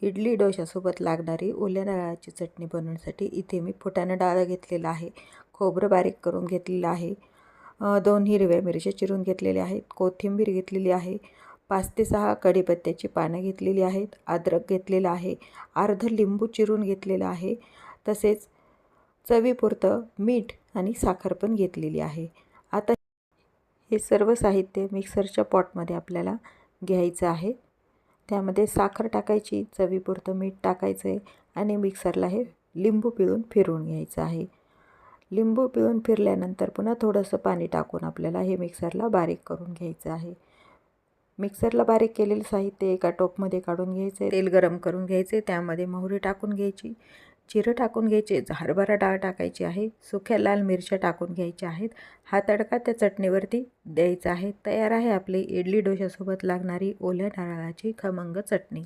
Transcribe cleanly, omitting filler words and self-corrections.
इडली डोशासोबत लागणारी ओल्या नारळाची चटणी बनवण्यासाठी इथे मी फुटाणा डाळ घेतलेला आहे, खोबरं बारीक करून घेतलेलं आहे, 2 हिरव्या मिरच्या चिरून घेतलेल्या आहेत, कोथिंबीर घेतलेली आहे, 5 ते 6 कढीपत्त्याची पानं घेतलेली आहेत, अद्रक घेतलेलं आहे, अर्ध लिंबू चिरून घेतलेलं आहे, तसेच चवीपुरतं मीठ आणि साखर पण घेतलेली आहे। आता हे सर्व साहित्य मिक्सरच्या पॉटमध्ये आपल्याला घ्यायचं आहे। त्यामध्ये साखर टाकायची, चवीपुरतं मीठ टाकायचं आहे आणि मिक्सरला हे लिंबू पिळून फिरवून घ्यायचं आहे। लिंबू पिळून फिरल्यानंतर पुन्हा थोडंसं पाणी टाकून आपल्याला हे मिक्सरला बारीक करून घ्यायचं आहे। मिक्सरला बारीक केलेलं साहित्य एका टोपमध्ये काढून घ्यायचे, तेल गरम करून घ्यायचे, त्यामध्ये मोहरी टाकून घ्यायची, जिरं टाकून घ्यायचे, हरभरा डाळ टाकायची आहे, सुक्या लाल मिरच्या टाकून घ्यायच्या आहेत। हा तडका त्या चटणीवरती द्यायचा आहे। तयार आहे आपली इडली डोशासोबत लागणारी ओल्या नारळाची खमंग चटणी।